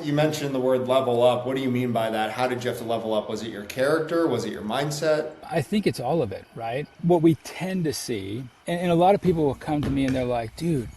you mentioned the word level up. What do you mean by that? How did you have to level up? Was it your character? Was it your mindset? I think it's all of it, right? What we tend to see, and a lot of people will come to me and they're like, dude,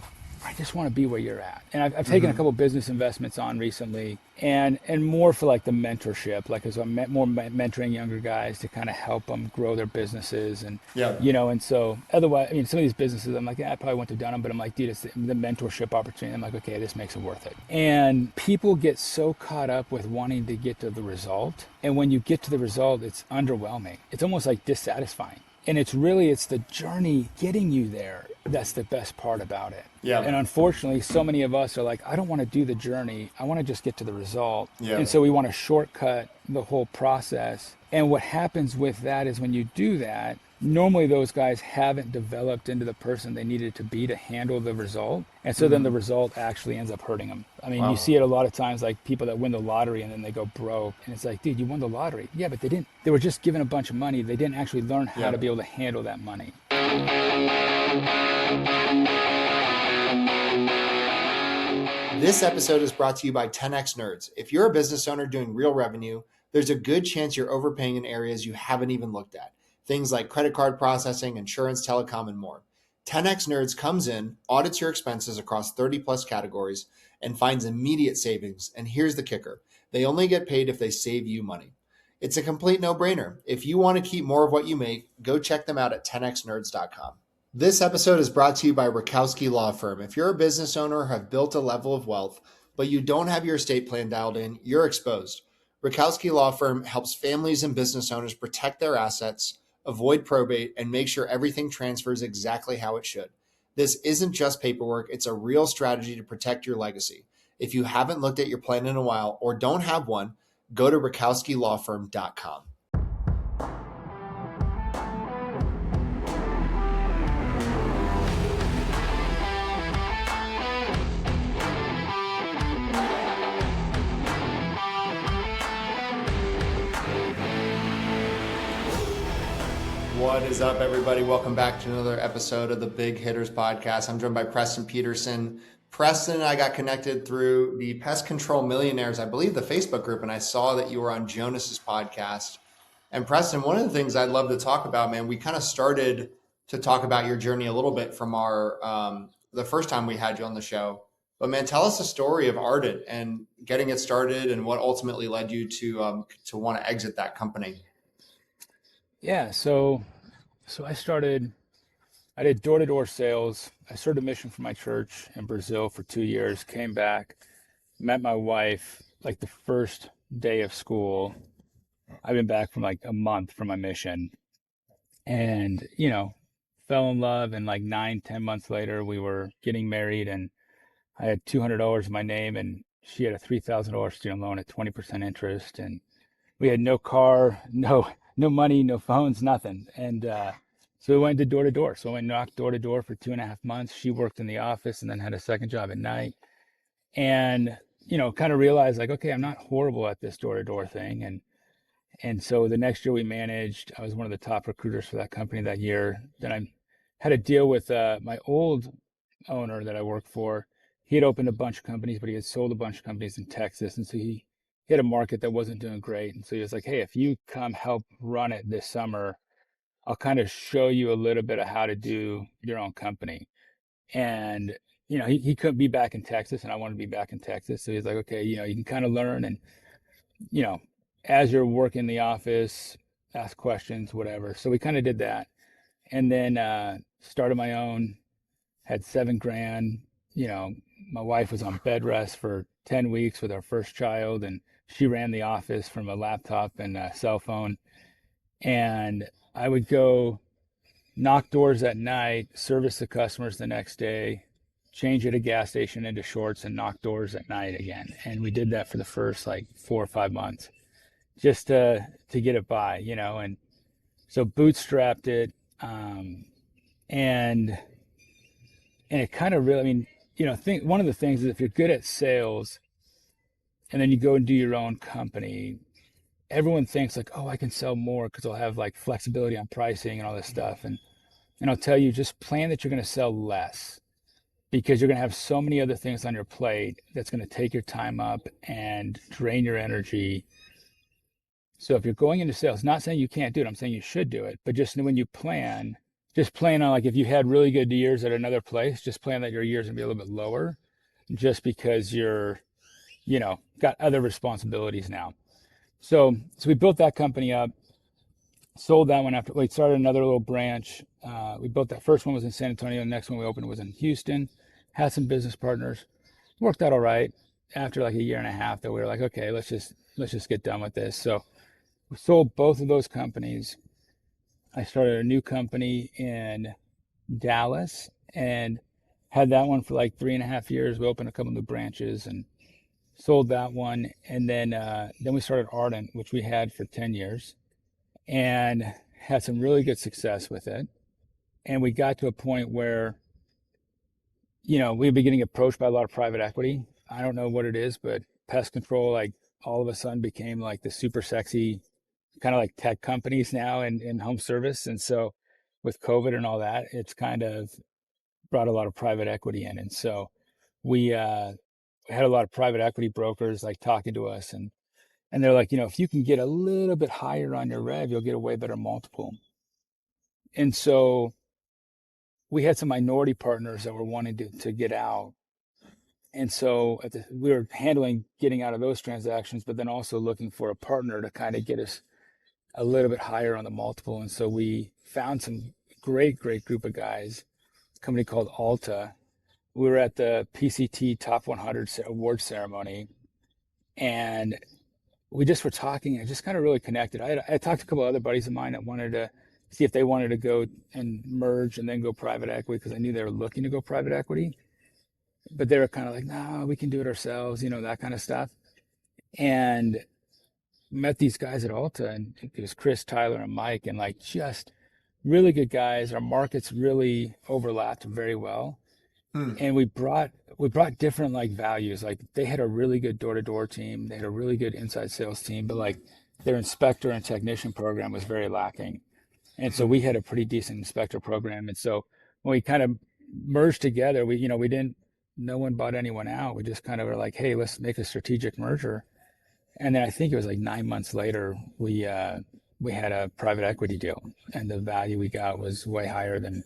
I just want to be where you're at. And I've taken a Mm-hmm. couple business investments on recently, and more for like the mentorship, like as I'm more mentoring younger guys to kind of help them grow their businesses, and Yeah. and so otherwise, I mean, some of these businesses, I'm like, yeah, I probably wouldn't have done them, but I'm like, dude, it's the mentorship opportunity. I'm like, okay, this makes it worth it. And people get so caught up with wanting to get to the result, and when you get to the result, it's underwhelming. It's almost like dissatisfying. And it's the journey getting you there that's the best part about it. Yeah. And unfortunately, so many of us are like, I don't want to do the journey. I want to just get to the result. Yeah. And so we want to shortcut the whole process. And what happens with that is when you do that, normally those guys haven't developed into the person they needed to be to handle the result. And so then the Mm-hmm. result actually ends up hurting them. I mean, you Wow. see it a lot of times, like people that win the lottery and then they go broke. And it's like, dude, you won the lottery. Yeah, but they didn't. They were just given a bunch of money. They didn't actually learn how Yeah. to be able to handle that money. This episode is brought to you by 10x Nerds. If you're a business owner doing real revenue, there's a good chance you're overpaying in areas you haven't even looked at. Things like credit card processing, insurance, telecom, and more. 10x Nerds comes in, audits your expenses across 30 plus categories, and finds immediate savings. And here's the kicker: they only get paid if they save you money. It's a complete no-brainer. If you want to keep more of what you make, go check them out at 10xnerds.com. This episode is brought to you by Rakowski Law Firm. If you're a business owner or have built a level of wealth, but you don't have your estate plan dialed in, you're exposed. Rakowski Law Firm helps families and business owners protect their assets, avoid probate, and make sure everything transfers exactly how it should. This isn't just paperwork, it's a real strategy to protect your legacy. If you haven't looked at your plan in a while or don't have one, go to rakowskilawfirm.com. What is up, everybody? Welcome back to another episode of the Big Hitters Podcast. I'm joined by Preston Peterson. Preston and I got connected through the Pest Control Millionaires, I believe the Facebook group, and I saw that you were on Jonas's podcast. And Preston, one of the things I'd love to talk about, man, we kind of started to talk about your journey a little bit from our the first time we had you on the show. But man, tell us the story of Ardent and getting it started and what ultimately led you to want to exit that company. Yeah, so I did door-to-door sales. I started a mission for my church in Brazil for 2 years, came back, met my wife like the first day of school. I've been back from like a month from my mission, and fell in love, and like 9, 10 months later we were getting married, and I had $200 in my name and she had a $3,000 student loan at 20% interest, and we had no car, no money, no phones, nothing. And so we went to door to door. So I knocked door to door for 2.5 months. She worked in the office and then had a second job at night. And kind of realized like, okay, I'm not horrible at this door to door thing. And so the next year we managed. I was one of the top recruiters for that company that year. Then I had a deal with my old owner that I worked for. He had opened a bunch of companies, but he had sold a bunch of companies in Texas. And so he had a market that wasn't doing great. And so he was like, hey, if you come help run it this summer, I'll kind of show you a little bit of how to do your own company. And, he couldn't be back in Texas and I wanted to be back in Texas. So he's like, okay, you can kind of learn. And, you know, as you're working the office, ask questions, whatever. So we kind of did that. And then started my own, had 7 grand. You know, my wife was on bed rest for 10 weeks with our first child, and she ran the office from a laptop and a cell phone. And I would go knock doors at night, service the customers the next day, change at a gas station into shorts, and knock doors at night again. And we did that for the first like 4 or 5 months just to get it by, and so bootstrapped it. And it kind of really, I mean, think one of the things is if you're good at sales and then you go and do your own company, everyone thinks like, oh, I can sell more because I'll have like flexibility on pricing and all this stuff. And I'll tell you, just plan that you're going to sell less. because you're going to have so many other things on your plate that's going to take your time up and drain your energy. So if you're going into sales, not saying you can't do it, I'm saying you should do it, but just when you plan, just plan on like if you had really good years at another place, just plan that your years gonna be a little bit lower just because you're, got other responsibilities now. So we built that company up, sold that one after we started another little branch. We built that first one was in San Antonio. The next one we opened was in Houston. Had some business partners. Worked out all right. After like a year and a half, though, we were like, okay, let's just get done with this. So we sold both of those companies. I started a new company in Dallas and had that one for like 3.5 years. We opened a couple new branches and sold that one. And then we started Ardent, which we had for 10 years and had some really good success with it. And we got to a point where, we'd be getting approached by a lot of private equity. I don't know what it is, but pest control, like all of a sudden became like the super sexy kind of like tech companies now in home service. And so with COVID and all that, it's kind of brought a lot of private equity in. And so we had a lot of private equity brokers like talking to us and they're like, if you can get a little bit higher on your rev, you'll get a way better multiple. And so we had some minority partners that were wanting to get out. And so we were handling getting out of those transactions, but then also looking for a partner to kind of get us a little bit higher on the multiple. And so we found some great group of guys, a company called Alta. We were at the PCT Top 100 award ceremony and we just were talking and just kind of really connected. I talked to a couple other buddies of mine that wanted to see if they wanted to go and merge and then go private equity because I knew they were looking to go private equity. But they were kind of like, no, we can do it ourselves, that kind of stuff. And met these guys at Alta, and it was Chris, Tyler, and Mike, and like just really good guys. Our markets really overlapped very well, Hmm. and we brought different like values. Like they had a really good door-to-door team, they had a really good inside sales team, but like their inspector and technician program was very lacking. And so Hmm. we had a pretty decent inspector program. And so when we kind of merged together, we didn't, no one bought anyone out. We just kind of were like, hey, let's make a strategic merger. And then I think it was like 9 months later, we had a private equity deal, and the value we got was way higher than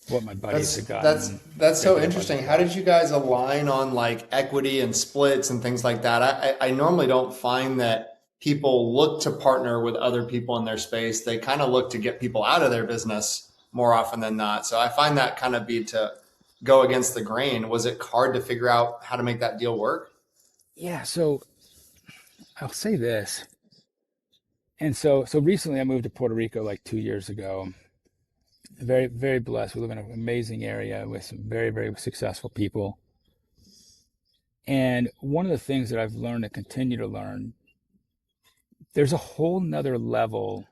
what my buddies That's had that's gotten that's so regular money interesting. How for. did you guys align on like equity and splits and things like that? I normally don't find that people look to partner with other people in their space. They kind of look to get people out of their business more often than not. So I find that kind of be to go against the grain. Was it hard to figure out how to make that deal work? Yeah, so I'll say this. And so recently I moved to Puerto Rico like 2 years ago. Very, very blessed. We live in an amazing area with some very, very successful people. And one of the things that I've learned and continue to learn, there's a whole nother level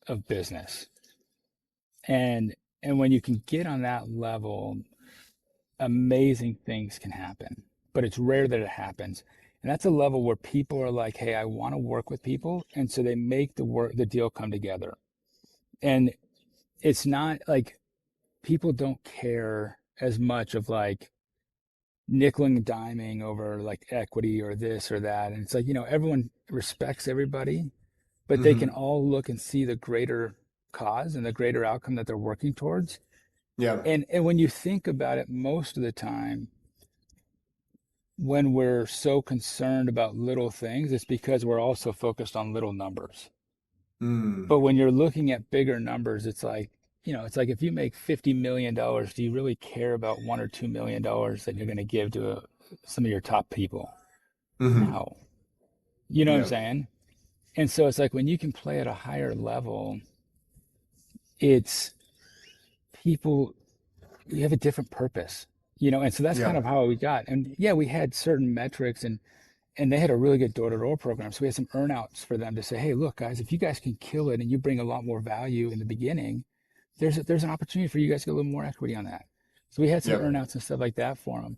of business. And and when you can get on that level, amazing things can happen. But it's rare that it happens. And that's a level where people are like, hey, I want to work with people. And so they make the deal come together. And it's not like people don't care as much of like nickel and diming over like equity or this or that. And it's like, everyone respects everybody, but they can Hmm. all look and see the greater cause and the greater outcome that they're working towards. Yeah. And when you think about it, most of the time, when we're so concerned about little things, it's because we're also focused on little numbers. Mm. But when you're looking at bigger numbers, it's like if you make $50 million, do you really care about $1 or $2 million that you're going to give to some of your top people? Hmm. No. You know what I'm Yeah. saying? And so it's like when you can play at a higher level, it's people, you have a different purpose, and so that's kind Yeah. of how we got. And yeah, we had certain metrics and they had a really good door-to-door program. So we had some earnouts for them to say, hey, look, guys, if you guys can kill it and you bring a lot more value in the beginning, there's an opportunity for you guys to get a little more equity on that. So we had some Yep. earnouts and stuff like that for them.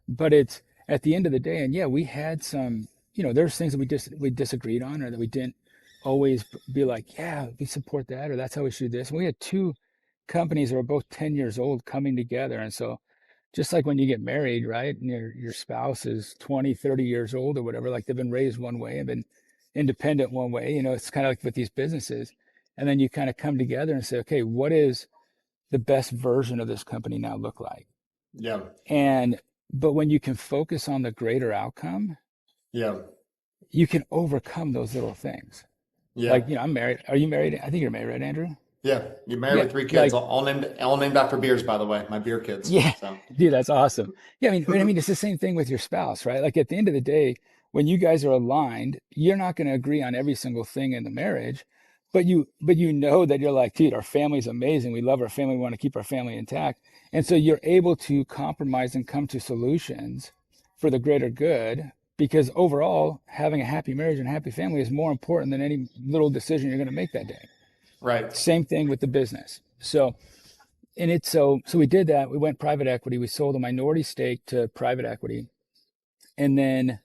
But it's at the end of the day, and yeah, we had some, there's things that we disagreed on or that we didn't always be like, yeah, we support that or that's how we should do this. And we had two companies that were both 10 years old coming together, and so just like when you get married, right? And your spouse is 20, 30 years old or whatever, like they've been raised one way and been independent one way, it's kind of like with these businesses. And then you kind of come together and say, okay, what is the best version of this company now look like? Yeah. And but when you can focus on the greater outcome, Yeah. you can overcome those little things. Yeah. Like, I'm married. Are you married? I think you're married, right, Andrew? Yeah. You're married Yeah, with three kids, like all named after beers, by the way, my beer kids. yeah, So dude, that's awesome. Yeah, I mean, it's the same thing with your spouse, right? Like at the end of the day, when you guys are aligned, you're not going to agree on every single thing in the marriage, but you know that you're like, dude, our family's amazing. We love our family. We want to keep our family intact. And so you're able to compromise and come to solutions for the greater good because overall, having a happy marriage and a happy family is more important than any little decision you're going to make that day. right. Same thing with the business. So we did that. We went private equity. We sold a minority stake to private equity, and then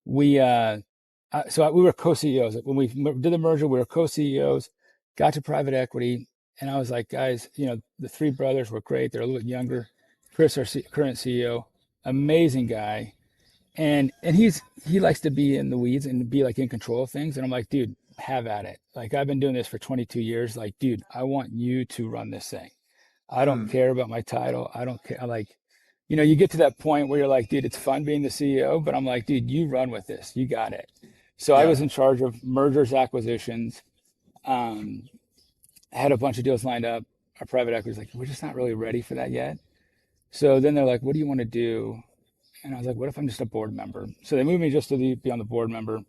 we were co-CEOs when we did the merger. We were co-CEOs. Got to private equity, and I was like, guys, the three brothers were great. They're a little bit younger. Chris, our current CEO, amazing guy, and he likes to be in the weeds and be like in control of things. And I'm like, dude, have at it. Like I've been doing this for 22 years. Like, dude, I want you to run this thing. I don't Hmm. care about my title. I don't care. Like, you get to that point where you're like, dude, it's fun being the CEO, but I'm like, dude, you run with this. You got it. So I Yeah. was in charge of mergers, acquisitions. Um, I had a bunch of deals lined up. Our private equity was like, we're just not really ready for that yet. So then they're like, what do you want to do? And I was like, what if I'm just a board member? So they moved me just to be on the board member.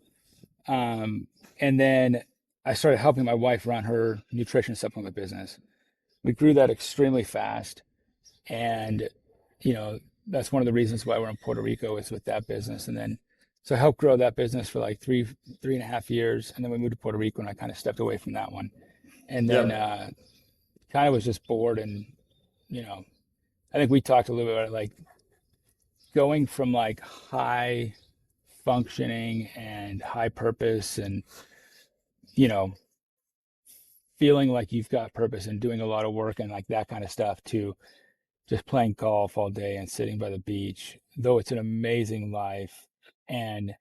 Um, and then I started helping my wife run her nutrition supplement business. We grew that extremely fast. And, you know, that's one of the reasons why we're in Puerto Rico is with that business. And then, so I helped grow that business for like 3.5 years. And then we moved to Puerto Rico and I kind of stepped away from that one. And then, Yeah. kind of was just bored. And, you know, I think we talked a little bit about it, like going from like high functioning and high purpose and, you know, feeling like you've got purpose and doing a lot of work and like that kind of stuff to just playing golf all day and sitting by the beach, though it's an amazing life. And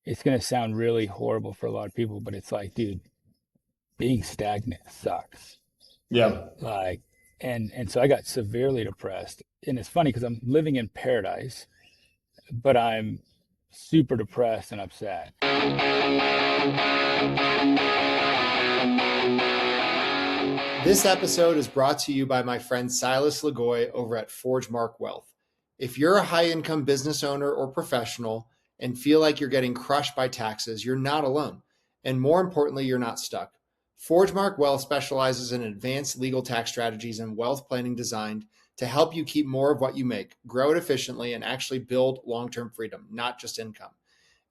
it's going to sound really horrible for a lot of people, but it's like, dude, being stagnant sucks. Yeah. Like, and so I got severely depressed. And it's funny because I'm living in paradise, but I'm super depressed and upset. This episode is brought to you by my friend Silas Lagoy over at ForgeMark Wealth. If you're a high income business owner or professional and feel like you're getting crushed by taxes, you're not alone. And more importantly, you're not stuck. ForgeMark Wealth specializes in advanced legal tax strategies and wealth planning designed to help you keep more of what you make, grow it efficiently, and actually build long term freedom, not just income.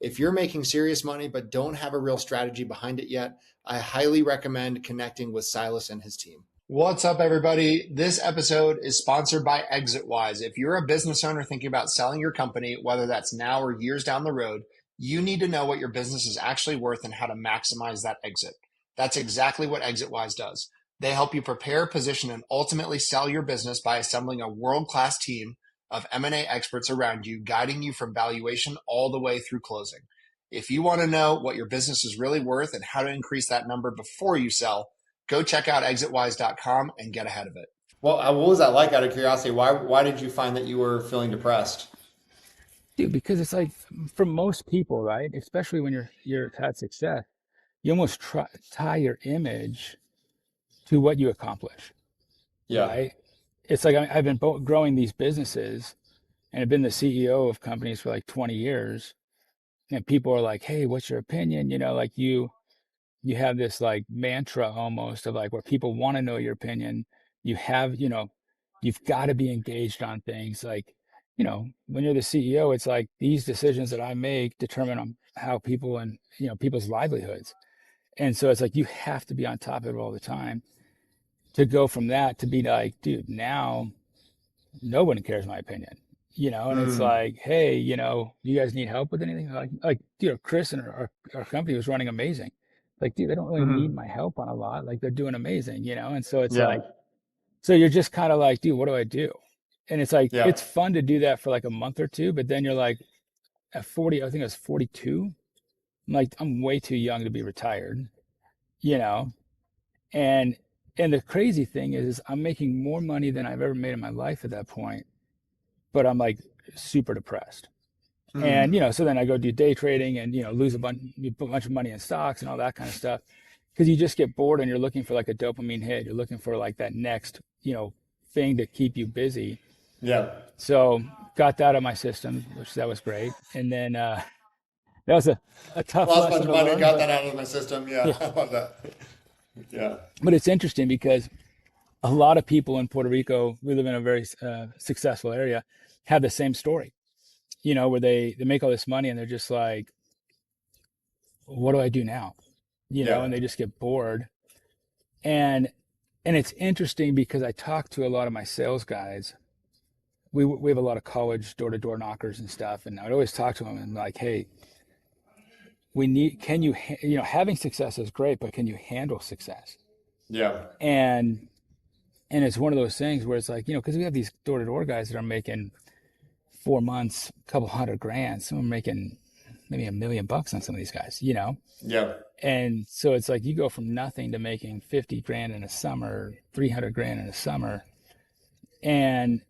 If you're making serious money but don't have a real strategy behind it yet, I highly recommend connecting with Silas and his team. What's up, everybody? This episode is sponsored by ExitWise. If you're a business owner thinking about selling your company, whether that's now or years down the road, you need to know what your business is actually worth and how to maximize that exit. That's exactly what ExitWise does. They help you prepare, position, and ultimately sell your business by assembling a world-class team of M&A experts around you, guiding you from valuation all the way through closing. If you want to know what your business is really worth and how to increase that number before you sell, go check out exitwise.com and get ahead of it. Well, what was that like out of curiosity? Why did you find that you were feeling depressed? Dude, because it's like for most people, right? Especially when you're had success, you almost tie your image to what you accomplish, Yeah. right? It's like I've been growing these businesses and I've been the CEO of companies for like 20 years. And people are like, hey, what's your opinion? Like you have this like mantra almost of like where people want to know your opinion. You have, you've got to be engaged on things like, when you're the CEO, it's like these decisions that I make determine how people and, people's livelihoods. And so it's like you have to be on top of it all the time to go from that to be like, dude, now no one cares my opinion, and it's Mm, like, hey, you guys need help with anything? Like, dude, Chris and our company was running amazing. Like, dude, they don't really need hmm. my help on a lot. Like, they're doing amazing, and so it's Yeah. like, so you're just kind of like, dude, what do I do? And it's like, Yeah. it's fun to do that for like a month or two, but then you're like at 40, I think I was 42. I'm like, I'm way too young to be retired, you know? And, and the crazy thing is I'm making more money than I've ever made in my life at that point, but I'm like super depressed. And, Mm. so then I go do day trading and, lose a bunch of money in stocks and all that kind of stuff. Because you just get bored and you're looking for like a dopamine hit. You're looking for like that next, thing to keep you busy. Yeah. So got that out of my system, which that was great. And then that was a tough Lost a bunch lesson of to money, learn, got but that out of my system. Yeah, yeah, I love that. Yeah. but it's interesting because a lot of people in Puerto Rico, we live in a very successful area, have the same story, where they make all this money and they're just like, what do I do now? Yeah. And they just get bored. And it's interesting because I talk to a lot of my sales guys. We have a lot of college door-to-door knockers and stuff, and I'd always talk to them and like, hey, we need, can you, having success is great, but can you handle success? Yeah. And it's one of those things where it's like, because we have these door-to-door guys that are making 4 months, a couple hundred grand. Some are making maybe $1 million on some of these guys, Yeah. And so it's like you go from nothing to making 50 grand in a summer, 300 grand in a summer. And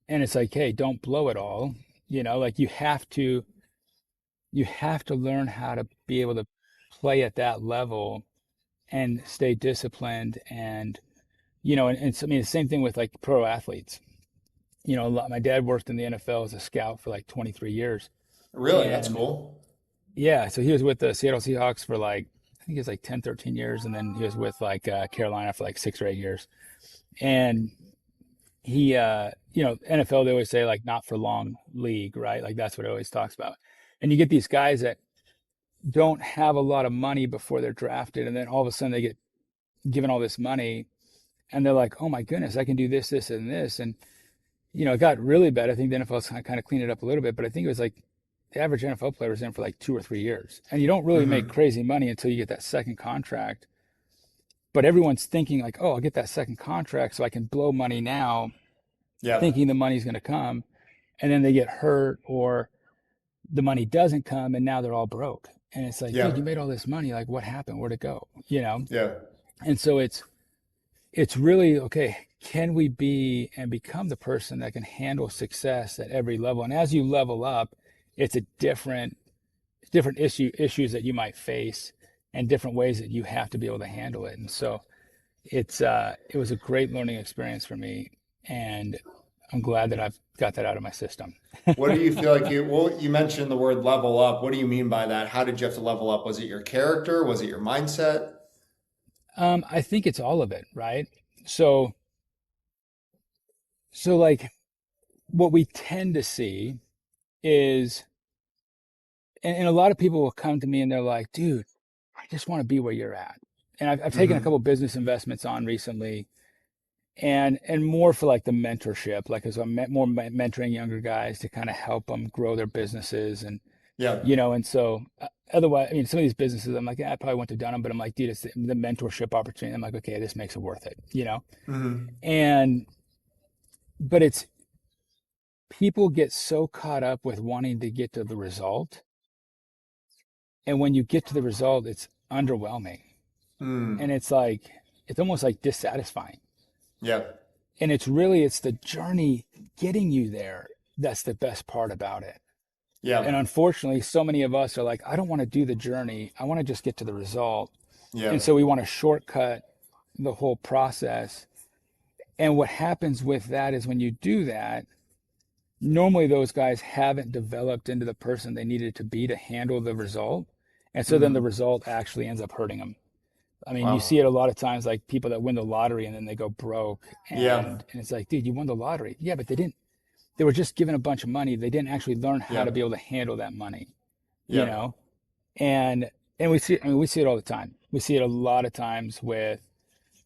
it's like, hey, don't blow it all. Like you have to learn how to be able to play at that level and stay disciplined. And and so, I mean the same thing with like pro athletes. My dad worked in the NFL as a scout for like 23 years. Really? That's And cool. yeah, so he was with the Seattle Seahawks for like, I think it was like 10, 13 years. And then he was with like Carolina for like 6 or 8 years. And he, NFL, they always say like not for long league, right? Like that's what it always talks about. And you get these guys that don't have a lot of money before they're drafted. And then all of a sudden they get given all this money and they're like, oh my goodness, I can do this, this, and this. And, it got really bad. I think the NFL's kind of cleaned it up a little bit, but I think it was like the average NFL player was in for like 2 or 3 years. And you don't really make Hmm. crazy money until you get that second contract. But everyone's thinking like, oh, I'll get that second contract so I can blow money now, Yeah. thinking the money's going to come. And then they get hurt or the money doesn't come and now they're all broke. And it's like, dude, Yeah. you made all this money. Like, what happened? Where'd it go? Yeah. And so it's really okay. Can we be and become the person that can handle success at every level? And as you level up, it's a different issues that you might face and different ways that you have to be able to handle it. And so it was a great learning experience for me, and I'm glad that I've got that out of my system. What do you feel like you mentioned the word level up. What do you mean by that? How did you have to level up? Was it your character? Was it your mindset? I think it's all of it, right? So like what we tend to see is, and a lot of people will come to me and they're like, dude, I just want to be where you're at. And I've taken a Hmm. couple business investments on recently, and more for like the mentorship, like as I'm more mentoring younger guys to kind of help them grow their businesses. And Yeah. and so otherwise, I mean, some of these businesses I'm like, yeah, I probably wouldn't have done them, but I'm like, dude, it's the mentorship opportunity. I'm like, okay, this makes it worth it. Hmm. And but it's, people get so caught up with wanting to get to the result, and when you get to the result it's underwhelming, and Mm. it's like, it's almost like dissatisfying. Yeah. And it's the journey getting you there that's the best part about it. Yeah. And unfortunately, so many of us are like, I don't want to do the journey. I want to just get to the result. Yeah. And so we want to shortcut the whole process. And what happens with that is when you do that, normally those guys haven't developed into the person they needed to be to handle the result. And so then the Hmm. result actually ends up hurting them. I mean, you see Wow. it a lot of times, like people that win the lottery and then they go broke. Yeah. And it's like, dude, you won the lottery. Yeah, but they were just given a bunch of money. They didn't actually learn how Yeah. to be able to handle that money, you Yeah. know? And we see it all the time. We see it a lot of times with,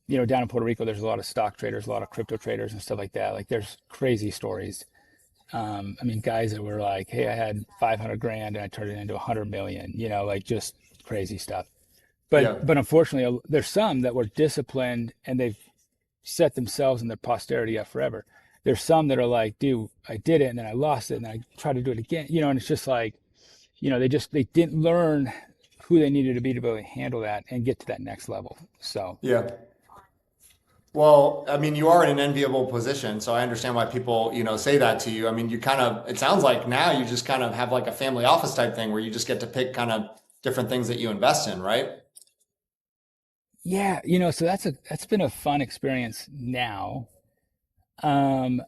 down in Puerto Rico, there's a lot of stock traders, a lot of crypto traders and stuff like that. Like there's crazy stories. I mean, guys that were like, hey, I had 500 grand and I turned it into 100 million, like just crazy stuff. Yeah. But unfortunately, there's some that were disciplined and they've set themselves and their posterity up forever. there's some that are like, dude, I did it and then I lost it and then I tried to do it again, and it's just like, they didn't learn who they needed to be able to handle that and get to that next level. So Yeah. Well, I mean, you are in an enviable position, so I understand why people, say that to you. I mean, it sounds like now you just kind of have like a family office type thing where you just get to pick kind of different things that you invest in, right? yeah, so that's been a fun experience now. Um,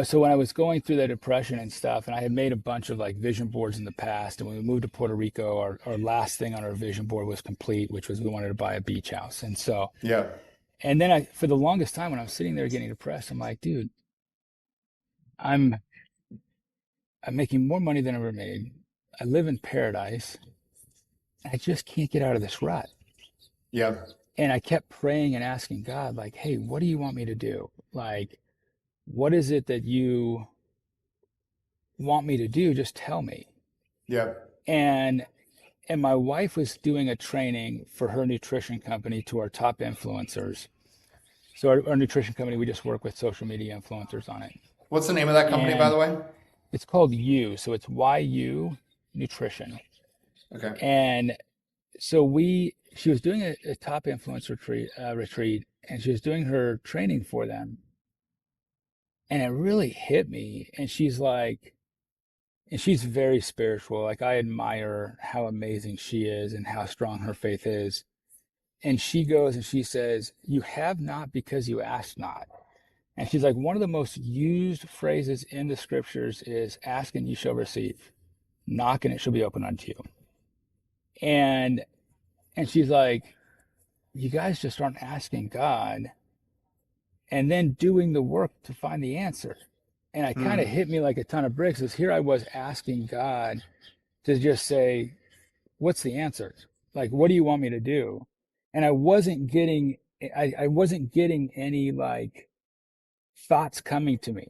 so when I was going through the depression and stuff, and I had made a bunch of like vision boards in the past, and when we moved to Puerto Rico, our last thing on our vision board was complete, which was we wanted to buy a beach house. And so, Yeah. and then for the longest time when I was sitting there getting depressed, I'm like, dude, I'm I'm making more money than I ever made. I live in paradise. I just can't get out of this rut. Yeah. And I kept praying and asking God, like, hey, what do you want me to do? Like, what is it that you want me to do? Just tell me. Yeah. And and my wife was doing a training for her nutrition company to our top influencers. So our nutrition company, we just work with social media influencers on it. What's the name of that company, by And the way? it's called You. So it's YU Nutrition. Okay. And so she was doing a top influence retreat, and she was doing her training for them. And it really hit me. And she's very spiritual. Like I admire how amazing she is and how strong her faith is. And she goes and she says, "You have not because you ask not." And she's like, one of the most used phrases in the scriptures is ask and you shall receive, knock and it shall be opened unto you. And she's like, you guys just aren't asking God and then doing the work to find the answer. And it kind of Hmm. hit me like a ton of bricks as here I was asking God to just say, what's the answer? Like, what do you want me to do? And I wasn't getting any like thoughts coming to me,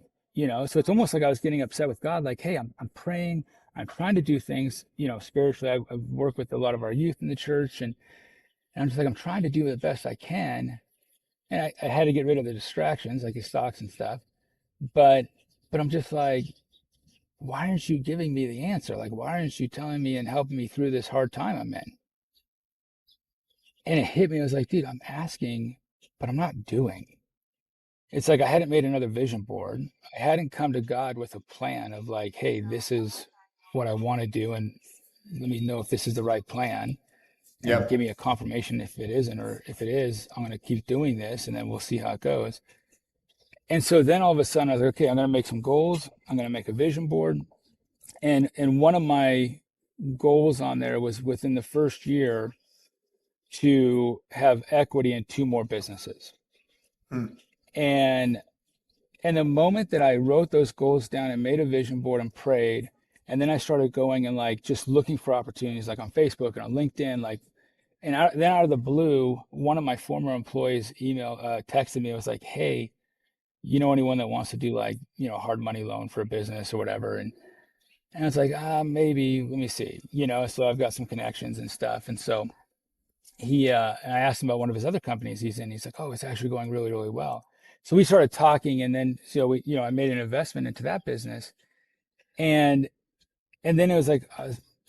So it's almost like I was getting upset with God, like, hey, I'm praying, I'm trying to do things, spiritually. I've worked with a lot of our youth in the church, and I'm just like, I'm trying to do the best I can. And I had to get rid of the distractions, like the stocks and stuff. But, I'm just like, why aren't you giving me the answer? Like, why aren't you telling me and helping me through this hard time I'm in? And it hit me. I was like, dude, I'm asking, but I'm not doing. It's like I hadn't made another vision board. I hadn't come to God with a plan of like, hey, this is what I want to do, and let me know if this is the right plan, and give Yep. me a confirmation if it isn't, or if it is, I'm going to keep doing this, and then we'll see how it goes. And so then all of a sudden, I was like, okay, I'm going to make some goals. I'm going to make a vision board, and one of my goals on there was within the first year to have equity in two more businesses. Hmm. And the moment that I wrote those goals down and made a vision board and prayed, and then I started going and like just looking for opportunities like on Facebook and on LinkedIn, like, then out of the blue, one of my former employees texted me. It was like, hey, you know anyone that wants to do like, hard money loan for a business or whatever? And I was like, maybe, let me see, so I've got some connections and stuff. And so and I asked him about one of his other companies he's in. He's like, oh, it's actually going really, really well. So we started talking, and then I made an investment into that business, and then it was like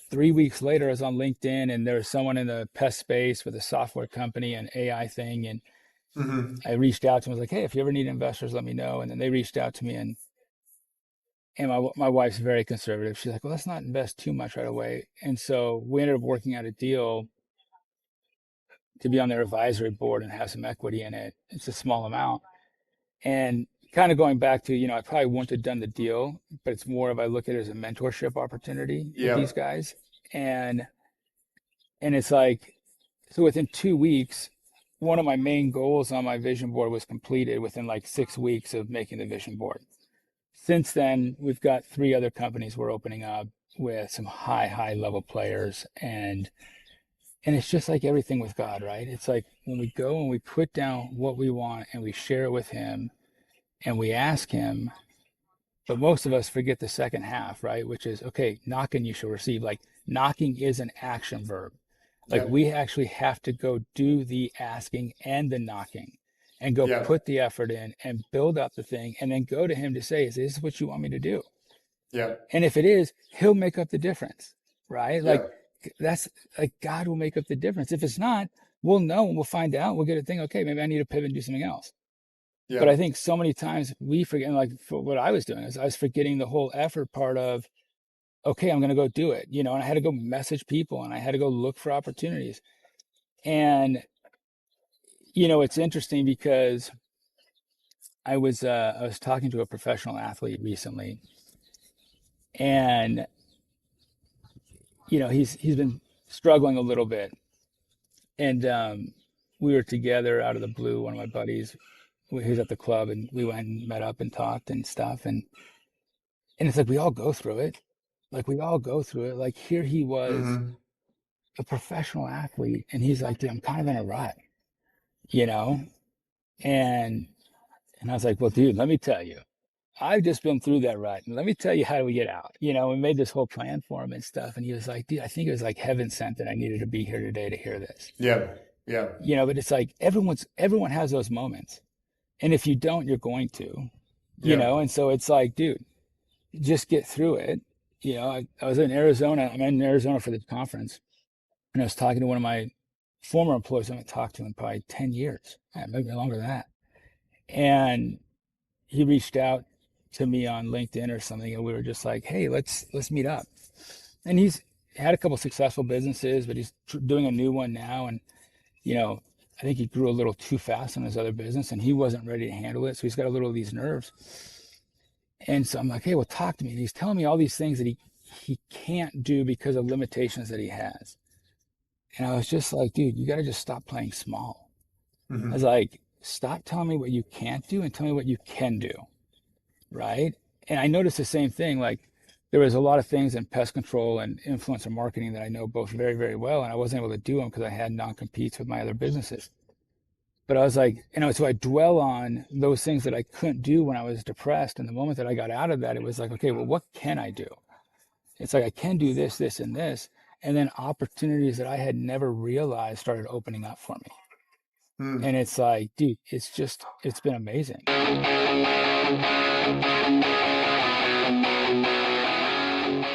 3 weeks later, I was on LinkedIn, and there was someone in the pest space with a software company and AI thing, and Hmm. I reached out to him. I was like, hey, if you ever need investors, let me know. And then they reached out to me, and my wife's very conservative. She's like, well, let's not invest too much right away. And so we ended up working out a deal to be on their advisory board and have some equity in it. It's a small amount. And kind of going back to, I probably wouldn't have done the deal, but it's more of I look at it as a mentorship opportunity with these Yep. guys. And it's like, so within 2 weeks, one of my main goals on my vision board was completed within like 6 weeks of making the vision board. Since then, we've got three other companies we're opening up with some high level players, and it's just like everything with God, right? It's like when we go and we put down what we want and we share it with him and we ask him, but most of us forget the second half, right? Which is, okay, knock and you shall receive. Like knocking is an action verb. Like Yep. we actually have to go do the asking and the knocking. and go Yeah. put the effort in and build up the thing and then go to him to say, is this what you want me to do? Yeah. And if it is, he'll make up the difference, right? Yeah. Like that's like God will make up the difference. If it's not, we'll know and we'll find out. We'll get a thing. Okay, maybe I need to pivot and do something else. But Yeah. I think so many times we forget, like for what I was doing is I was forgetting the whole effort part of, okay, I'm going to go do it, and I had to go message people and I had to go look for opportunities. And, it's interesting because I was talking to a professional athlete recently, and he's been struggling a little bit, and we were together out of the blue. One of my buddies, he was at the club, and we went and met up and talked and stuff, and it's like we all go through it, like here he was, Mm-hmm. a professional athlete, and he's like, dude, I'm kind of in a rut, you know, and I was like, well, dude, let me tell you. I've just been through that rut. And let me tell you how do we get out. We made this whole plan for him and stuff. And he was like, dude, I think it was like heaven sent that I needed to be here today to hear this. Yeah. Yeah. But it's like everyone has those moments. And if you don't, you're going to, Yeah. and so it's like, dude, just get through it. I was in Arizona. I'm in Arizona for this conference. And I was talking to one of my former employees I haven't talked to in probably 10 years, maybe longer than that. And he reached out to me on LinkedIn or something, and we were just like, "Hey, let's meet up." And he's had a couple successful businesses, but he's doing a new one now, and I think he grew a little too fast on his other business, and he wasn't ready to handle it, so he's got a little of these nerves. And so I'm like, "Hey, well, talk to me." And he's telling me all these things that he can't do because of limitations that he has. And I was just like, "Dude, you got to just stop playing small." I was Mm-hmm. like, "Stop telling me what you can't do and tell me what you can do." Right? And I noticed the same thing. Like there was a lot of things in pest control and influencer marketing that I know both very, very well, and I wasn't able to do them because I had non-competes with my other businesses. But I was like, so I dwell on those things that I couldn't do when I was depressed. And the moment that I got out of that, it was like, okay, well, what can I do? It's like I can do this, this, and this. And then opportunities that I had never realized started opening up for me. Mm. And it's like, dude, it's been amazing.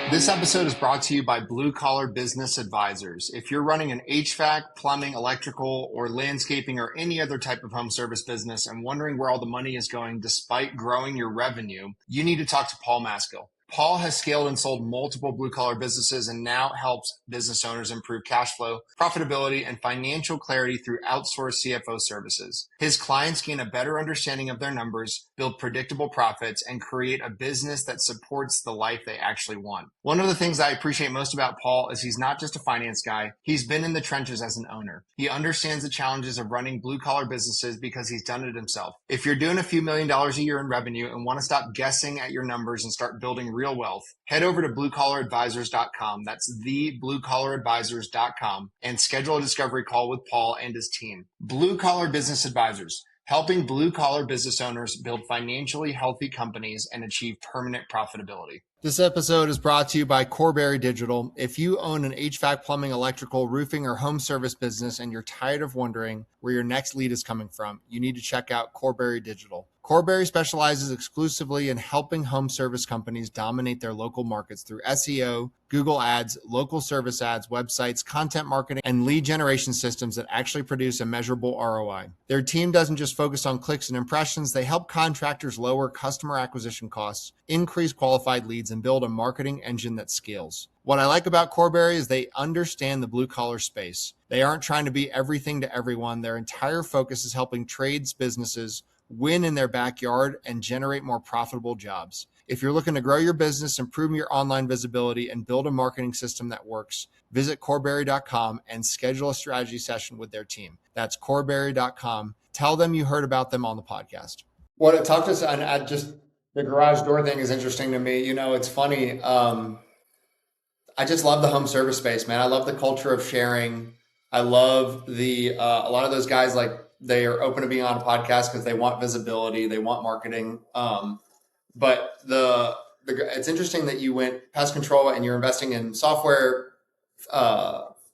This episode is brought to you by Blue Collar Business Advisors. If you're running an HVAC, plumbing, electrical, or landscaping, or any other type of home service business and wondering where all the money is going despite growing your revenue, you need to talk to Paul Maskill. Paul has scaled and sold multiple blue-collar businesses and now helps business owners improve cash flow, profitability, and financial clarity through outsourced CFO services. His clients gain a better understanding of their numbers, build predictable profits, and create a business that supports the life they actually want. One of the things I appreciate most about Paul is he's not just a finance guy. He's been in the trenches as an owner. He understands the challenges of running blue-collar businesses because he's done it himself. If you're doing a few $1,000,000 a year in revenue and want to stop guessing at your numbers and start building real wealth, head over to bluecollaradvisors.com. That's thebluecollaradvisors.com and schedule a discovery call with Paul and his team. Blue Collar Business Advisors, helping blue collar business owners build financially healthy companies and achieve permanent profitability. This episode is brought to you by Corberry Digital. If you own an HVAC, plumbing, electrical, roofing, or home service business and you're tired of wondering where your next lead is coming from, you need to check out Corberry Digital. Corberry specializes exclusively in helping home service companies dominate their local markets through SEO, Google Ads, local service ads, websites, content marketing, and lead generation systems that actually produce a measurable ROI. Their team doesn't just focus on clicks and impressions, they help contractors lower customer acquisition costs, increase qualified leads, and build a marketing engine that scales. What I like about Corberry is they understand the blue collar space. They aren't trying to be everything to everyone. Their entire focus is helping trades businesses win in their backyard and generate more profitable jobs. If you're looking to grow your business, improve your online visibility, and build a marketing system that works, visit Corberry.com and schedule a strategy session with their team. That's Corberry.com. Tell them you heard about them on the podcast. What it talked us on, just the garage door thing is interesting to me. It's funny. I just love the home service space, man. I love the culture of sharing. I love a lot of those guys, like they are open to being on a podcast because they want visibility, they want marketing. But it's interesting that you went pest control and you're investing in software,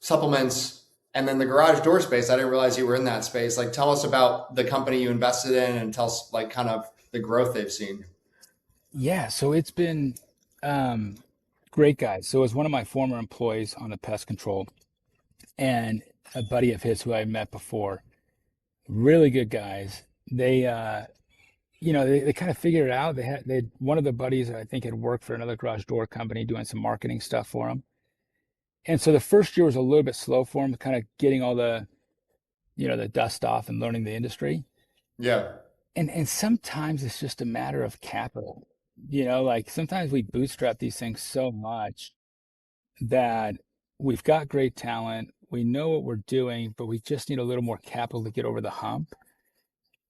supplements, And then the garage door space, I didn't realize you were in that space. Like, tell us about the company you invested in and tell us like kind of the growth they've seen. Yeah, so it's been um, great guys. So it was one of my former employees on the pest control and a buddy of his who I met before. Really good guys. They kind of figured it out. They one of the buddies I think had worked for another garage door company doing some marketing stuff for them. And so the first year was a little bit slow for him, kind of getting all the dust off and learning the industry. Yeah. And sometimes it's just a matter of capital. Like sometimes we bootstrap these things so much that we've got great talent, we know what we're doing, but we just need a little more capital to get over the hump.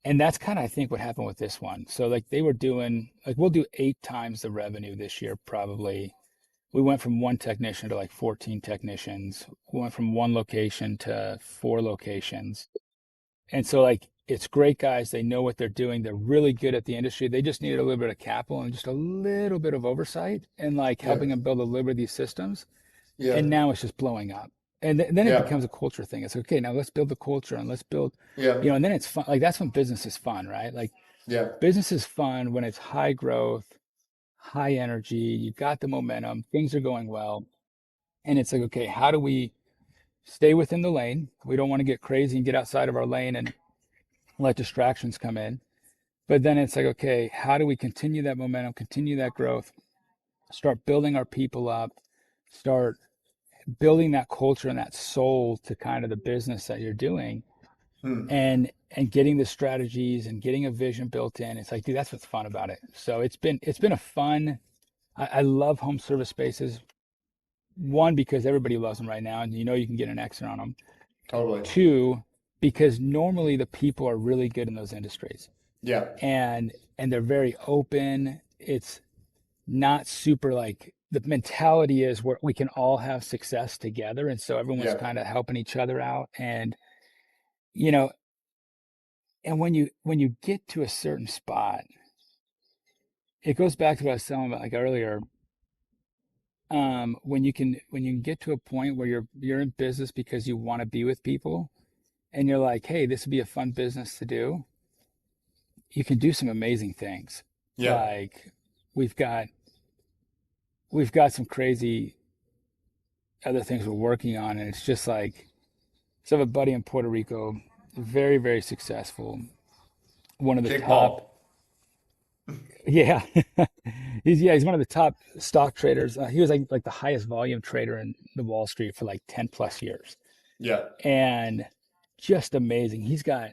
And that's kind of, I think, what happened with this one. So like they were doing, like we'll do 8 times the revenue this year, probably. We went from one technician to like 14 technicians. We went from one location to 4 locations. And so like it's great guys. They know what they're doing. They're really good at the industry. They just needed a little bit of capital and just a little bit of oversight and like Yeah. helping them build a little bit of these systems. Yeah. And now it's just blowing up. And then it Yeah. becomes a culture thing. It's okay, now let's build the culture and let's build, Yeah. and then it's fun. Like that's when business is fun, right? Like Yeah. business is fun when it's high growth, high energy, you've got the momentum, things are going well. And it's like, okay, how do we stay within the lane? We don't want to get crazy and get outside of our lane and let distractions come in. But then it's like, okay, how do we continue that momentum, continue that growth, start building our people up, start building that culture and that soul to kind of the business that you're doing Hmm. and getting the strategies and getting a vision built in. It's like, dude, that's what's fun about it. So it's been a fun. I love home service spaces. One, because everybody loves them right now, and you can get an exit on them. Totally. Two, because normally the people are really good in those industries, Yeah. and they're very open. It's not super like the mentality is where we can all have success together, and so everyone's Yeah. kind of helping each other out, you know, and when you get to a certain spot, it goes back to what I was telling about like earlier. When you can get to a point where you're in business because you want to be with people and you're like, hey, this would be a fun business to do, you can do some amazing things. Yeah. Like we've got we've got some crazy other things we're working on, and it's just like, so I have a buddy in Puerto Rico, very, very successful, one of the Jake top. Paul. Yeah, he's one of the top stock traders. He was like the highest volume trader in the Wall Street for like 10 plus years, Yeah. and just amazing. He's got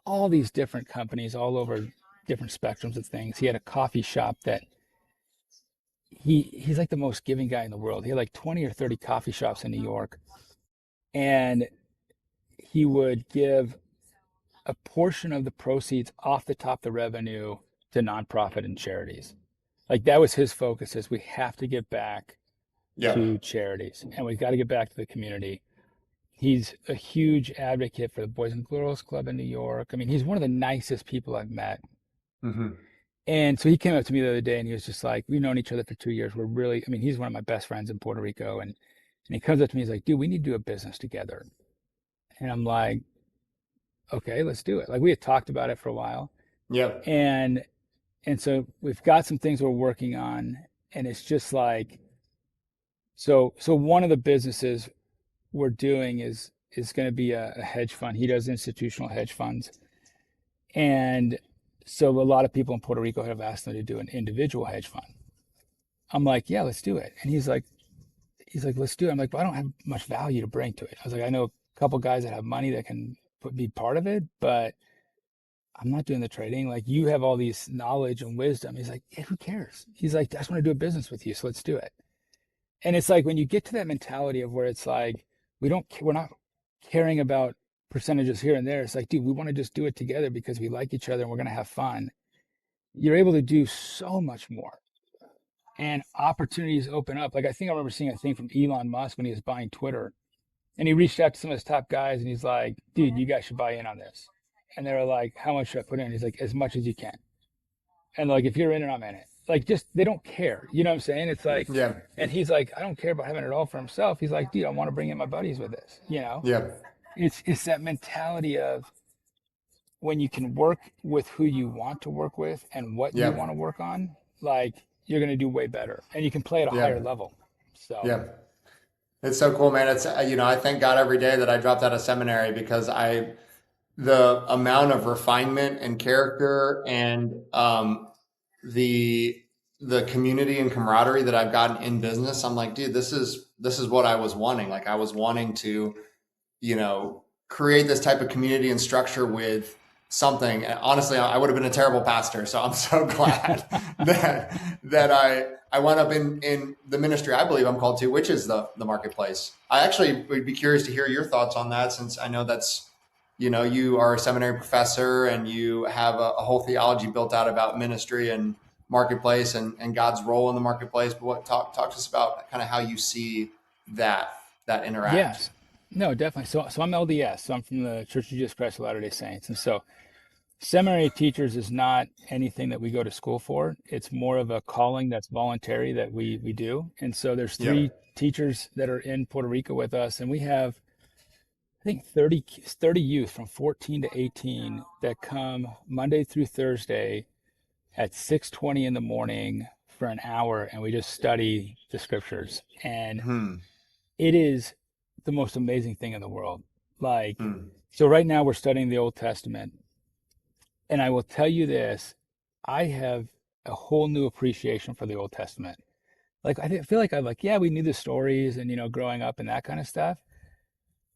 all these different companies all over different spectrums of things. He had a coffee shop that he's like the most giving guy in the world. He had like 20 or 30 coffee shops in New York, and he would give a portion of the proceeds off the top of the revenue to nonprofit and charities. Like that was his focus, is we have to get back Yeah. to charities and we've got to get back to the community. He's a huge advocate for the Boys and Girls Club in New York. I mean, he's one of the nicest people I've met. Hmm. And so he came up to me the other day and he was just like, we've known each other for 2 years. I mean, he's one of my best friends in Puerto Rico. And he comes up to me, he's like, dude, we need to do a business together. And I'm like, okay, let's do it. Like we had talked about it for a while. Yeah. And and so we've got some things we're working on. And it's just like, so one of the businesses we're doing is going to be a hedge fund. He does institutional hedge funds. And so a lot of people in Puerto Rico have asked him to do an individual hedge fund. I'm like, yeah, let's do it. And he's like, let's do it. I'm like, well, I don't have much value to bring to it. I was like, I know a couple guys that have money that can be part of it, but I'm not doing the trading. Like you have all these knowledge and wisdom. He's like, yeah, who cares? He's like, I just want to do a business with you, so let's do it. And it's like when you get to that mentality of where it's like we're not caring about percentages here and there. It's like, dude, we want to just do it together because we like each other and we're going to have fun. You're able to do so much more, and opportunities open up. Like I think I remember seeing a thing from Elon Musk when he was buying Twitter, and he reached out to some of his top guys and he's like, dude, you guys should buy in on this. And they were like, how much should I put in? He's like, as much as you can. And like, if you're in it, I'm in it. like just they don't care. You know what I'm saying? It's like, Yeah. and he's like, I don't care about having it all for himself. He's like, dude, I want to bring in my buddies with this. Yeah. It's that mentality of when you can work with who you want to work with and what you Yeah. want to work on, like you're going to do way better and you can play at a Yeah. higher level. So, Yeah. It's so cool, man. It's, I thank God every day that I dropped out of seminary because the amount of refinement and character and the the community and camaraderie that I've gotten in business, I'm like, dude, this is what I was wanting. Like I was wanting to, create this type of community and structure with something. And honestly, I would have been a terrible pastor. So I'm so glad that I wound up in the ministry I believe I'm called to, which is the marketplace. I actually would be curious to hear your thoughts on that, since I know that's, you are a seminary professor and you have a whole theology built out about ministry and marketplace and God's role in the marketplace. But talk to us about kind of how you see that interact. yes, no, definitely. So I'm LDS. So I'm from the Church of Jesus Christ of Latter-day Saints. And so seminary teachers is not anything that we go to school for. It's more of a calling that's voluntary that we do. And so there's three Yep. teachers that are in Puerto Rico with us, and we have I think 30 youth from 14 to 18 that come Monday through Thursday at 6:20 in the morning for an hour, and we just study the scriptures. And Hmm. it is the most amazing thing in the world. Like, Hmm. so right now we're studying the Old Testament, and I will tell you this, I have a whole new appreciation for the Old Testament. Like, I feel like I'm like, yeah, we knew the stories and, growing up and that kind of stuff.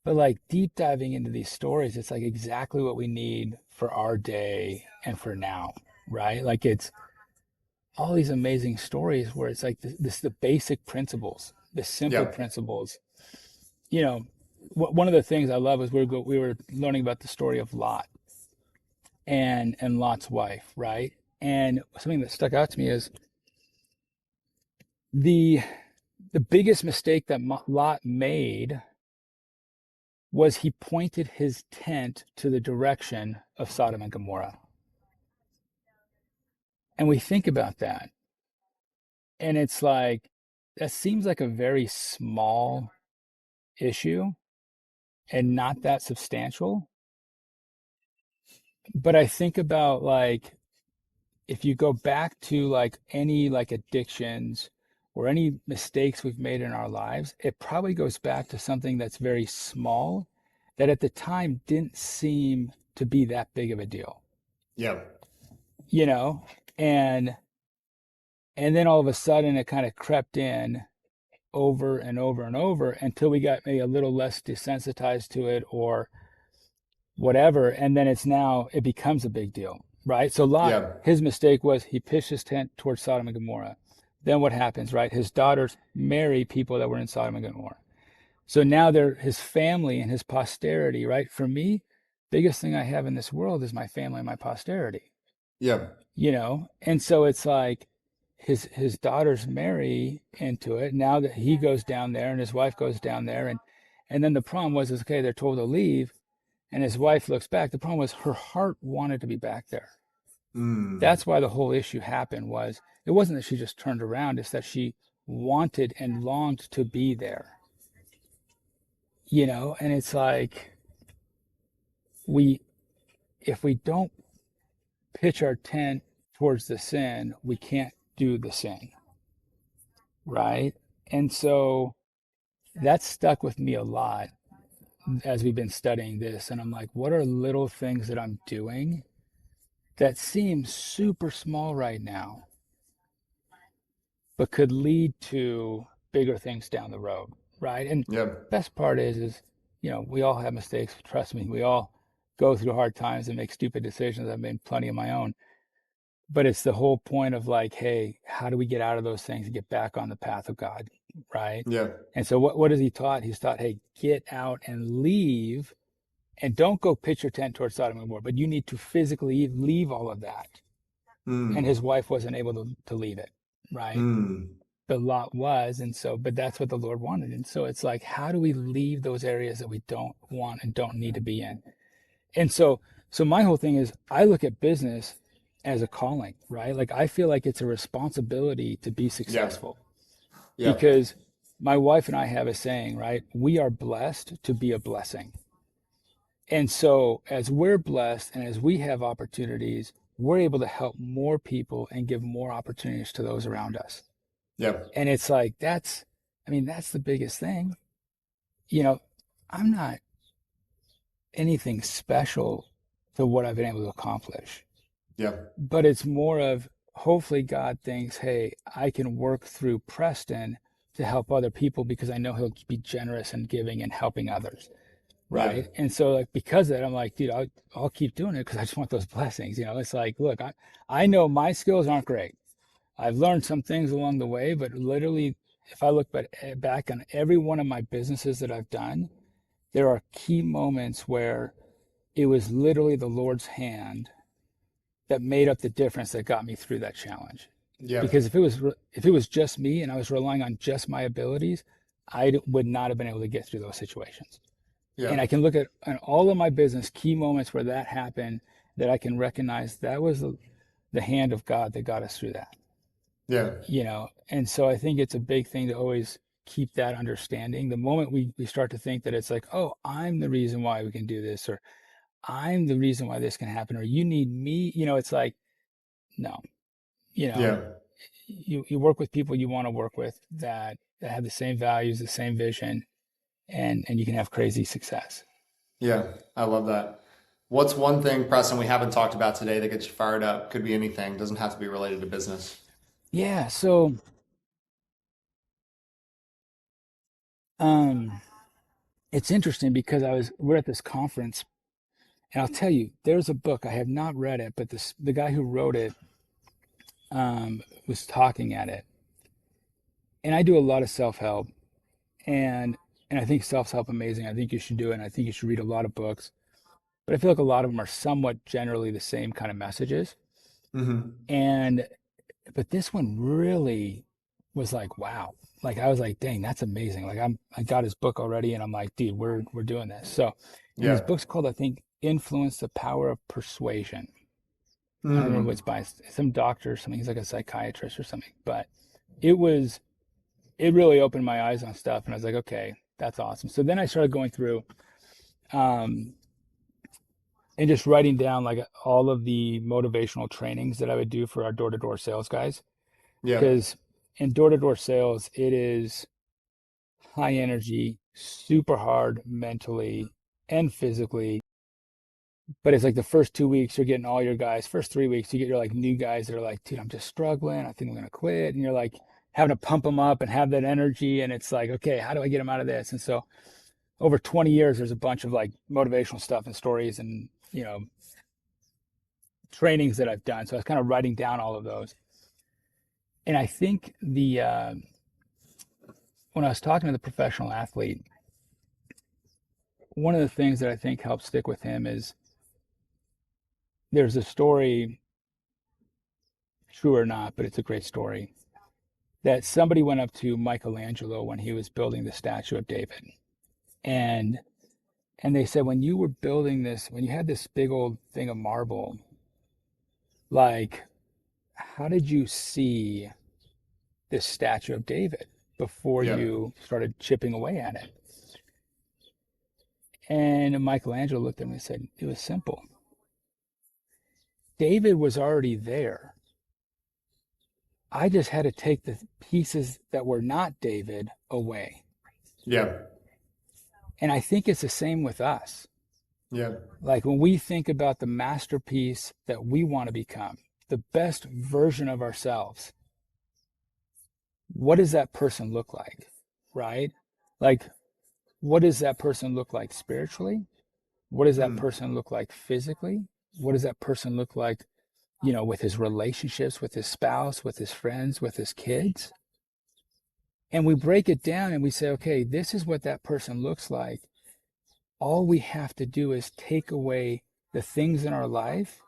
But like deep diving into these stories, it's like exactly what we need for our day and for now, right? Like it's all these amazing stories where it's like this the basic principles, the simple Yep. principles. You know, one of the things I love is we were learning about the story of Lot and Lot's wife, right? And something that stuck out to me is the the biggest mistake that Lot made was he pointed his tent to the direction of Sodom and Gomorrah. And we think about that, and it's like that seems like a very small issue and not that substantial. But I think about like if you go back to like any like addictions or any mistakes we've made in our lives, it probably goes back to something that's very small that at the time didn't seem to be that big of a deal, Yep. you know? And then all of a sudden it kind of crept in over and over and over until we got maybe a little less desensitized to it or whatever. And then it becomes a big deal, right? So Lot, Yep. his mistake was he pitched his tent towards Sodom and Gomorrah. Then what happens, right? His daughters marry people that were in Sodom and Gomorrah. So now they're his family and his posterity, right? For me, biggest thing I have in this world is my family and my posterity, Yep. And so it's like his daughters marry into it now that he goes down there and his wife goes down there, and then the problem was is okay, they're told to leave, and his wife looks back. The problem was her heart wanted to be back there. Mm. That's why the whole issue happened. Was it wasn't that she just turned around, it's that she wanted and longed to be there, and it's like we if we don't pitch our tent towards the sin, we can't do the sin, right? And so that's stuck with me a lot as we've been studying this. And I'm like, what are little things that I'm doing that seem super small right now, but could lead to bigger things down the road, right? And Yep. best part is, we all have mistakes. Trust me, we all go through hard times and make stupid decisions. I've made plenty of my own. But it's the whole point of like, hey, how do we get out of those things and get back on the path of God, right? Yep. And so what has he taught? He's taught, hey, get out and leave, and don't go pitch your tent towards Sodom and Gomorrah, but you need to physically leave all of that. And Mm. his wife wasn't able to leave it, right? Mm. But Lot was, and so, but that's what the Lord wanted. And so it's like, how do we leave those areas that we don't want and don't need to be in? And so my whole thing is I look at business as a calling, right? Like I feel like it's a responsibility to be Yeah. successful Yeah. because my wife and I have a saying, right? We are blessed to be a blessing. And so as we're blessed and as we have opportunities, we're able to help more people and give more opportunities to those around us. Yeah. And it's like, I mean, that's the biggest thing. You know, I'm not anything special to what I've been able to accomplish, Yeah. but it's more of hopefully God thinks, hey, I can work through Preston to help other people because I know he'll be generous and giving and helping others. Yeah. Right. And so like because of that, I'm like, dude, I'll keep doing it because I just want those blessings. It's like, look, I know my skills aren't great. I've learned some things along the way, but literally, if I look back on every one of my businesses that I've done, there are key moments where it was literally the Lord's hand that made up the difference that got me through that challenge. Yeah. Because if it was just me and I was relying on just my abilities, I would not have been able to get through those situations. Yeah. And I can look at on all of my business key moments where that happened that I can recognize that was the hand of God that got us through that. Yeah. And so I think it's a big thing to always keep that understanding. The moment we start to think that it's like, oh, I'm the reason why we can do this, or I'm the reason why this can happen, or you need me, it's like, no, you know, Yeah. you work with people you want to work with that have the same values, the same vision, and you can have crazy success. Yeah. I love that. What's one thing, Preston, we haven't talked about today that gets you fired up? Could be anything. Doesn't have to be related to business. Yeah, so um it's interesting because we're at this conference and I'll tell you, there's a book, I have not read it, but the guy who wrote it was talking at it. And I do a lot of self-help and and I think self-help amazing. I think you should do it and I think you should read a lot of books. But I feel like a lot of them are somewhat generally the same kind of messages. Hmm. And but this one really was like, wow. Like I was like, dang, that's amazing. Like I got his book already and I'm like, dude, we're doing this. So and his Yeah. book's called, I think, Influence the Power of Persuasion. I don't remember what it's Mm. by some doctor or something. He's like a psychiatrist or something. But it was it really opened my eyes on stuff and I was like, okay, that's awesome. So then I started going through um and just writing down like all of the motivational trainings that I would do for our door-to-door sales guys. Yeah. Because in door-to-door sales, it is high energy, super hard mentally and physically. But it's like the first 2 weeks, you're getting all your guys. First 3 weeks, you get your like new guys that are like, dude, I'm just struggling. I think I'm gonna quit. And you're like having to pump them up and have that energy. And it's like, okay, how do I get them out of this? And so over 20 years, there's a bunch of like motivational stuff and stories and trainings that I've done. So I was kind of writing down all of those. And I think the when I was talking to the professional athlete, one of the things that I think helps stick with him is there's a story, true or not, but it's a great story, that somebody went up to Michelangelo when he was building the statue of David. And and they said, when you were building this, when you had this big old thing of marble, like how did you see this statue of David before Yeah. you started chipping away at it? And Michelangelo looked at him and said, it was simple. David was already there. I just had to take the pieces that were not David away. Yeah. And I think it's the same with us. Yeah. Like when we think about the masterpiece that we want to become, the best version of ourselves, what does that person look like? Right? Like, what does that person look like spiritually? What does that Mm. person look like physically? What does that person look like, with his relationships, with his spouse, with his friends, with his kids? And we break it down and we say, okay, this is what that person looks like. All we have to do is take away the things in our life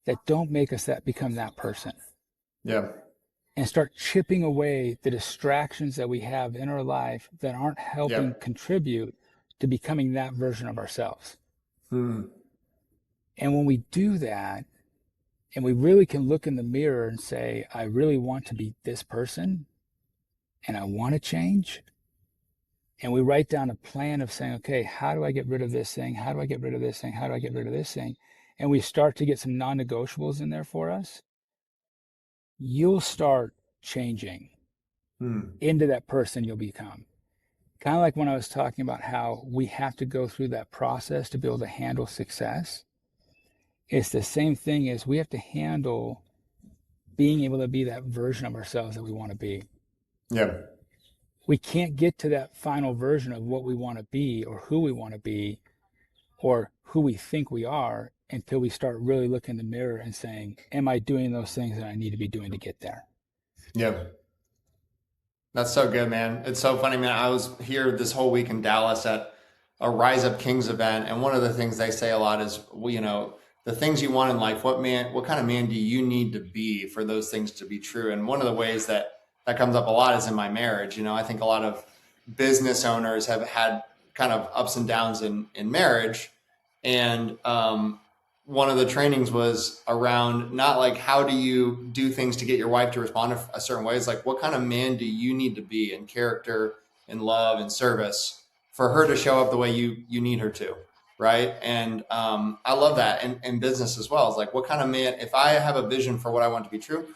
that don't make us that become that person Yeah. and start chipping away the distractions that we have in our life that aren't Yeah. helping contribute to becoming that version of ourselves. Mm. And when we do that, And we really can look in the mirror and say, I really want to be this person and I want to change. And we write down a plan of saying, okay, how do I get rid of this thing? How do I get rid of this thing? How do I get rid of this thing? And we start to get some non-negotiables in there for us. You'll start changing into that person you'll become. Kind of like when I was talking about how we have to go through that process to be able to handle success. It's the same thing as we have to handle being able to be that version of ourselves that we want to be. Yeah. We can't get to that final version of what we want to be or who we want to be or who we think we are until we start really looking in the mirror and saying, am I doing those things that I need to be doing to get there? Yeah. That's so good, man. It's so funny, man. I was here this whole week in Dallas at a Rise Up Kings event. And one of the things they say a lot is, the things you want in life, what kind of man do you need to be for those things to be true? And one of the ways that comes up a lot is in my marriage. I think a lot of business owners have had kind of ups and downs in marriage. And one of the trainings was around not like, how do you do things to get your wife to respond a certain way? It's like, what kind of man do you need to be in character, in love, and service for her to show up the way you need her to? Right. And I love that in business as well. It's like, what kind of man, if I have a vision for what I want to be true,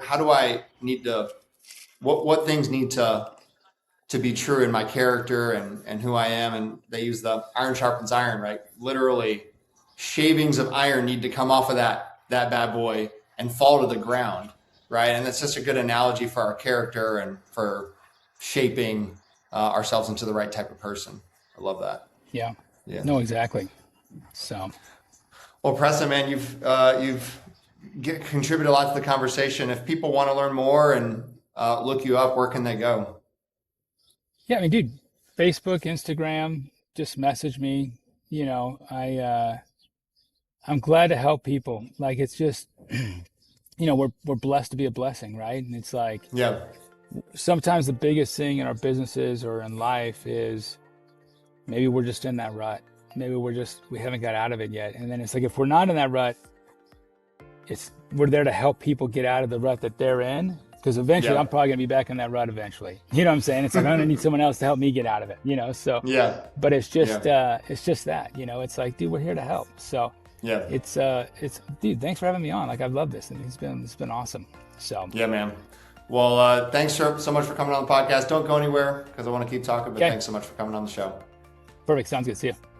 how do I need to, what things need to be true in my character and who I am? And they use the iron sharpens iron, right? Literally shavings of iron need to come off of that bad boy and fall to the ground. Right. And that's just a good analogy for our character and for shaping ourselves into the right type of person. I love that. Yeah. Yeah. No, exactly. So, well, Preston, man, you've contributed a lot to the conversation. If people want to learn more and look you up, where can they go? Yeah, I mean, dude, Facebook, Instagram, just message me. I'm glad to help people. Like, it's just, we're blessed to be a blessing, right? And it's like, yeah, sometimes the biggest thing in our businesses or in life is maybe we're just in that rut. Maybe we haven't got out of it yet. And then it's like, if we're not in that rut, we're there to help people get out of the rut that they're in. Because eventually I'm probably going to be back in that rut eventually. You know what I'm saying? It's like, I'm going to need someone else to help me get out of it, so. Yeah. But it's just that, it's like, dude, we're here to help. So yeah, it's dude, thanks for having me on. Like, I've loved this and it's been awesome. So. Yeah, man. Well, thanks so much for coming on the podcast. Don't go anywhere because I want to keep talking, but thanks so much for coming on the show. Perfect. Sounds good. See you.